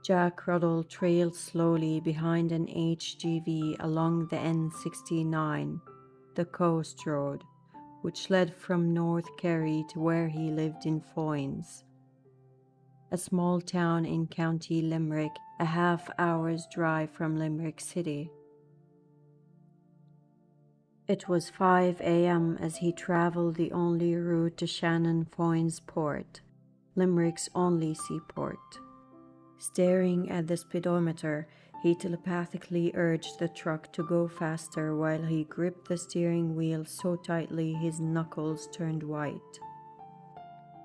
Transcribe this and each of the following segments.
Jack Ruddle trailed slowly behind an HGV along the N69, the coast road, which led from North Kerry to where he lived in Foynes, a small town in County Limerick, a half-hour's drive from Limerick City. It was 5 a.m. as he travelled the only route to Shannon Foynes Port, Limerick's only seaport. Staring at the speedometer, he telepathically urged the truck to go faster while he gripped the steering wheel so tightly his knuckles turned white.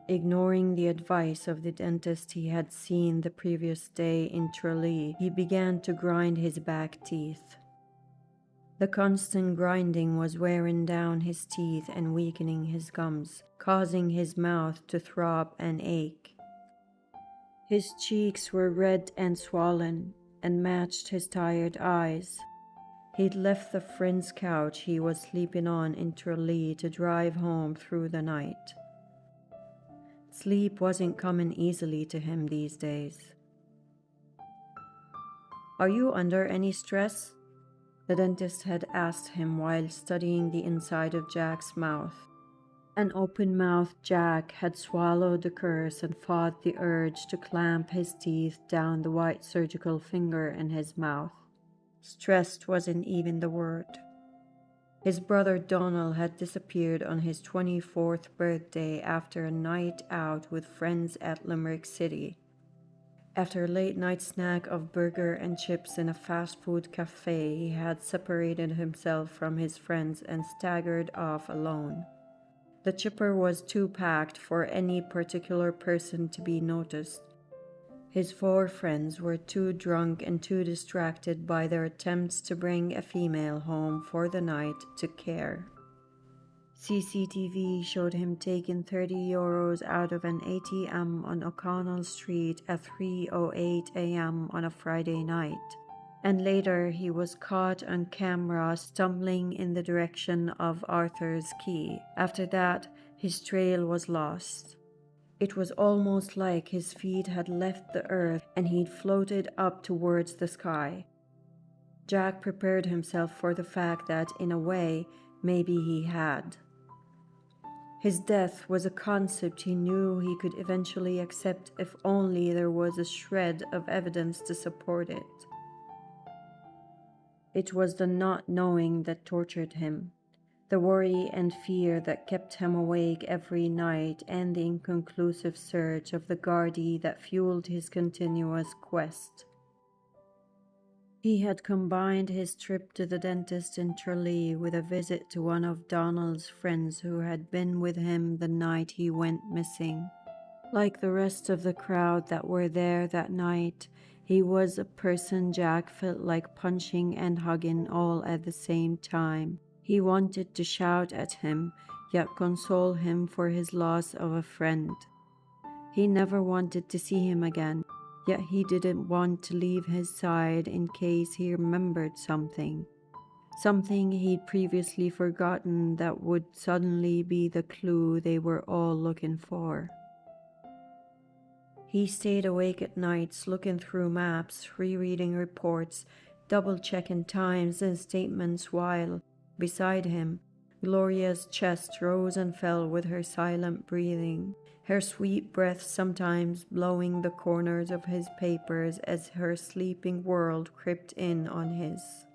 Ignoring the advice of the dentist he had seen the previous day in Tralee, he began to grind his back teeth. The constant grinding was wearing down his teeth and weakening his gums, causing his mouth to throb and ache. His cheeks were red and swollen and matched his tired eyes. He'd left the friend's couch he was sleeping on in Tralee to drive home through the night. Sleep wasn't coming easily to him these days. "Are you under any stress?" the dentist had asked him while studying the inside of Jack's mouth. An open-mouthed Jack had swallowed the curse and fought the urge to clamp his teeth down the white surgical finger in his mouth. Stressed wasn't even the word. His brother Donald had disappeared on his 24th birthday after a night out with friends at Limerick City. After a late-night snack of burger and chips in a fast-food cafe, he had separated himself from his friends and staggered off alone. The chipper was too packed for any particular person to be noticed. His 4 friends were too drunk and too distracted by their attempts to bring a female home for the night to care. CCTV showed him taking €30 out of an ATM on O'Connell Street at 3:08 a.m. on a Friday night, and later he was caught on camera stumbling in the direction of Arthur's Quay. After that, his trail was lost. It was almost like his feet had left the earth and he'd floated up towards the sky. Jack prepared himself for the fact that, in a way, maybe he had. His death was a concept he knew he could eventually accept if only there was a shred of evidence to support it. It was the not knowing that tortured him, the worry and fear that kept him awake every night, and the inconclusive search of the Gardaí that fueled his continuous quest. He had combined his trip to the dentist in Tralee with a visit to one of Donald's friends who had been with him the night he went missing. Like the rest of the crowd that were there that night, he was a person Jack felt like punching and hugging all at the same time. He wanted to shout at him, yet console him for his loss of a friend. He never wanted to see him again, yet he didn't want to leave his side in case he remembered something. Something he'd previously forgotten that would suddenly be the clue they were all looking for. He stayed awake at nights, looking through maps, rereading reports, double-checking times and statements while, beside him, Gloria's chest rose and fell with her silent breathing, her sweet breath sometimes blowing the corners of his papers as her sleeping world crept in on his.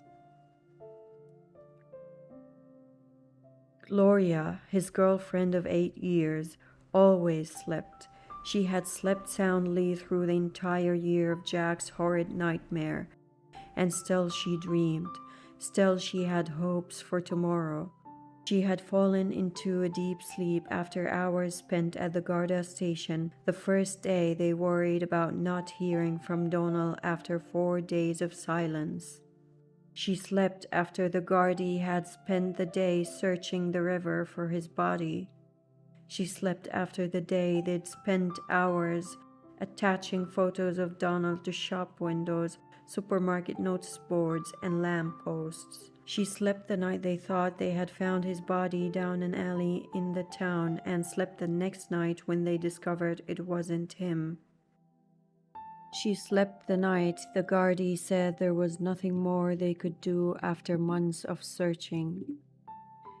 Gloria, his girlfriend of 8 years, always slept. She had slept soundly through the entire year of Jack's horrid nightmare, and still she dreamed. Still she had hopes for tomorrow. She had fallen into a deep sleep after hours spent at the Garda station the first day they worried about not hearing from Donald after 4 days of silence. She slept after the Gardaí had spent the day searching the river for his body. She slept after the day they'd spent hours attaching photos of Donald to shop windows, supermarket notice boards, and lampposts. She slept the night they thought they had found his body down an alley in the town, and slept the next night when they discovered it wasn't him. She slept the night. The Gardaí said there was nothing more they could do after months of searching.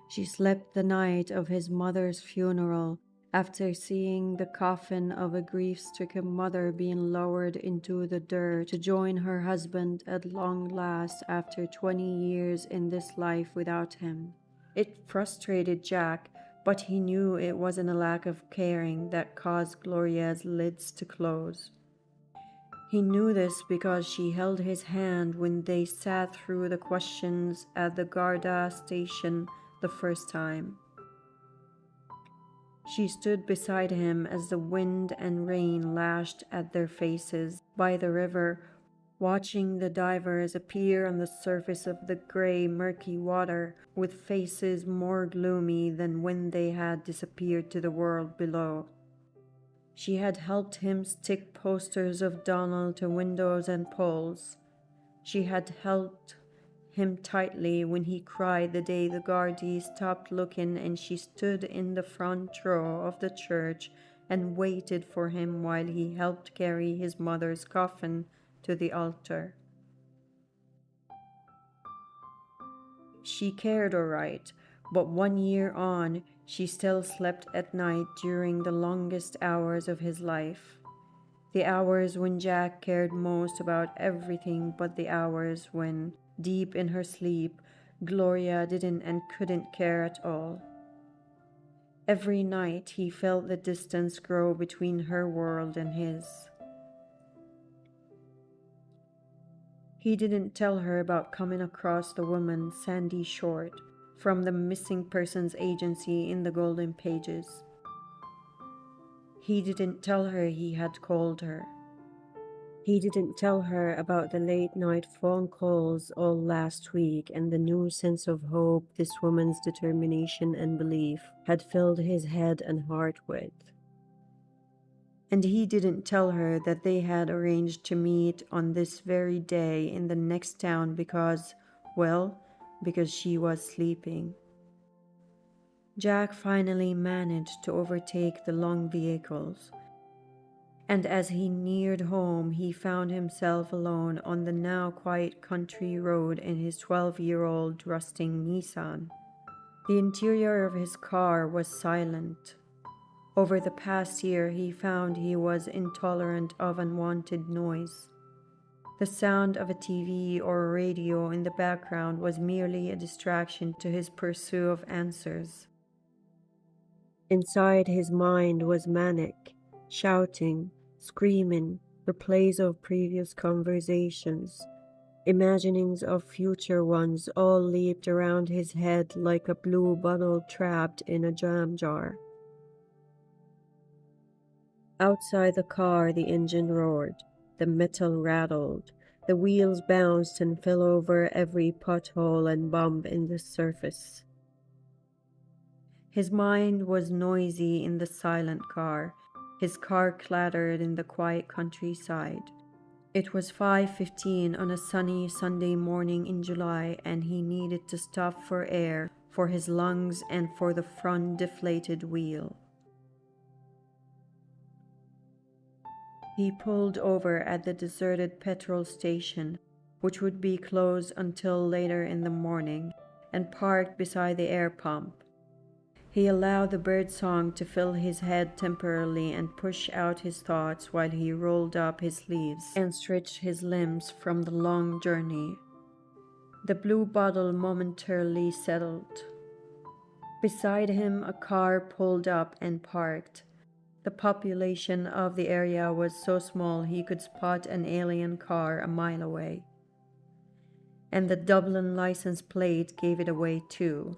She slept the night of his mother's funeral, after seeing the coffin of a grief-stricken mother being lowered into the dirt to join her husband at long last after 20 years in this life without him. It frustrated Jack, but he knew it wasn't a lack of caring that caused Gloria's lids to close. He knew this because she held his hand when they sat through the questions at the Garda station the first time. She stood beside him as the wind and rain lashed at their faces by the river, watching the divers appear on the surface of the gray, murky water with faces more gloomy than when they had disappeared to the world below. She had helped him stick posters of Donald to windows and poles. She had held him tightly when he cried the day the Gardaí stopped looking, and she stood in the front row of the church and waited for him while he helped carry his mother's coffin to the altar. She cared all right, but 1 year on, she still slept at night during the longest hours of his life. The hours when Jack cared most about everything, but the hours when, deep in her sleep, Gloria didn't and couldn't care at all. Every night he felt the distance grow between her world and his. He didn't tell her about coming across the woman, Sandy Short, from the Missing Persons Agency in the Golden Pages. He didn't tell her he had called her. He didn't tell her about the late-night phone calls all last week and the new sense of hope this woman's determination and belief had filled his head and heart with. And he didn't tell her that they had arranged to meet on this very day in the next town because she was sleeping. Jack finally managed to overtake the long vehicles, and as he neared home, he found himself alone on the now quiet country road in his 12-year-old rusting Nissan. The interior of his car was silent. Over the past year, he found he was intolerant of unwanted noise. The sound of a TV or a radio in the background was merely a distraction to his pursuit of answers. Inside his mind was manic, shouting, screaming, replays of previous conversations. Imaginings of future ones all leaped around his head like a blue bottle trapped in a jam jar. Outside the car, the engine roared, the metal rattled, the wheels bounced and fell over every pothole and bump in the surface. His mind was noisy in the silent car. His car clattered in the quiet countryside. It was 5:15 on a sunny Sunday morning in July, and he needed to stop for air, for his lungs and for the front deflated wheel. He pulled over at the deserted petrol station, which would be closed until later in the morning, and parked beside the air pump. He allowed the birdsong to fill his head temporarily and push out his thoughts while he rolled up his sleeves and stretched his limbs from the long journey. The blue bottle momentarily settled. Beside him, a car pulled up and parked. The population of the area was so small he could spot an alien car a mile away. And the Dublin license plate gave it away too.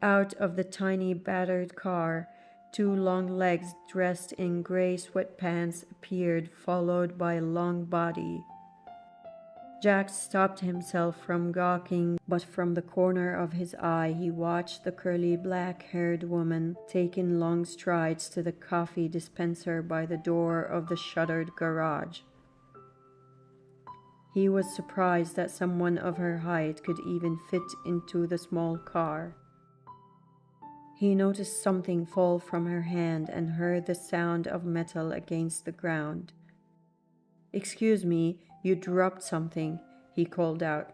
Out of the tiny battered car, two long legs dressed in gray sweatpants appeared, followed by a long body. Jack stopped himself from gawking, but from the corner of his eye he watched the curly black-haired woman taking long strides to the coffee dispenser by the door of the shuttered garage. He was surprised that someone of her height could even fit into the small car. He noticed something fall from her hand and heard the sound of metal against the ground. "Excuse me, you dropped something," he called out.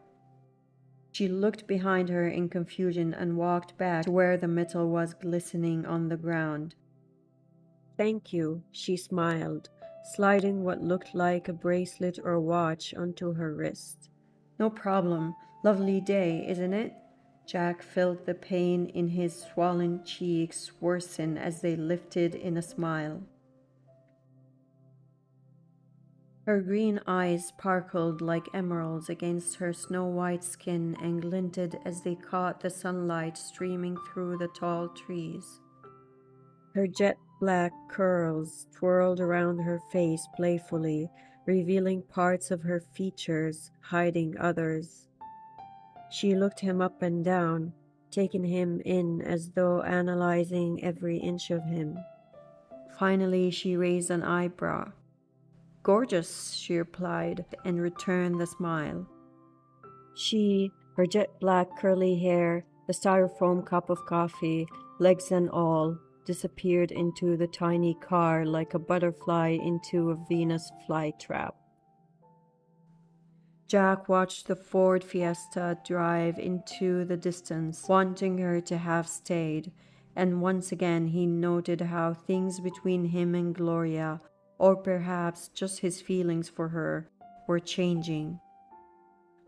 She looked behind her in confusion and walked back to where the metal was glistening on the ground. "Thank you," she smiled, sliding what looked like a bracelet or watch onto her wrist. "No problem. Lovely day, isn't it?" Jack felt the pain in his swollen cheeks worsen as they lifted in a smile. Her green eyes sparkled like emeralds against her snow-white skin and glinted as they caught the sunlight streaming through the tall trees. Her jet black curls twirled around her face playfully, revealing parts of her features, hiding others. She looked him up and down, taking him in as though analyzing every inch of him. Finally, she raised an eyebrow. "Gorgeous," she replied, and returned the smile. Her jet black curly hair, the styrofoam cup of coffee, legs and all, disappeared into the tiny car like a butterfly into a Venus flytrap. Jack watched the Ford Fiesta drive into the distance, wanting her to have stayed, and once again he noted how things between him and Gloria, or perhaps just his feelings for her, were changing.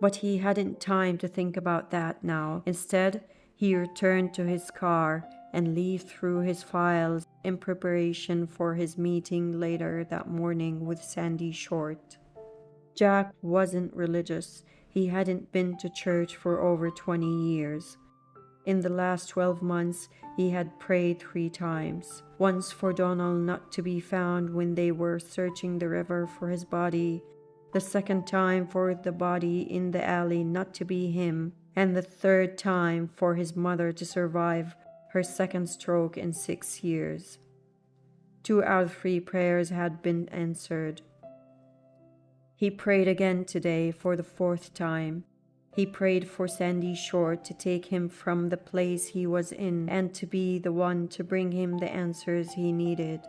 But he hadn't time to think about that now. Instead, he returned to his car and leafed through his files in preparation for his meeting later that morning with Sandy Short. Jack wasn't religious. He hadn't been to church for over 20 years. In the last 12 months, he had prayed 3 times. Once for Donald not to be found when they were searching the river for his body, the second time for the body in the alley not to be him, and the third time for his mother to survive her second stroke in 6 years. 2 out of 3 prayers had been answered. He prayed again today for the 4th time. He prayed for Sandy Short to take him from the place he was in and to be the one to bring him the answers he needed.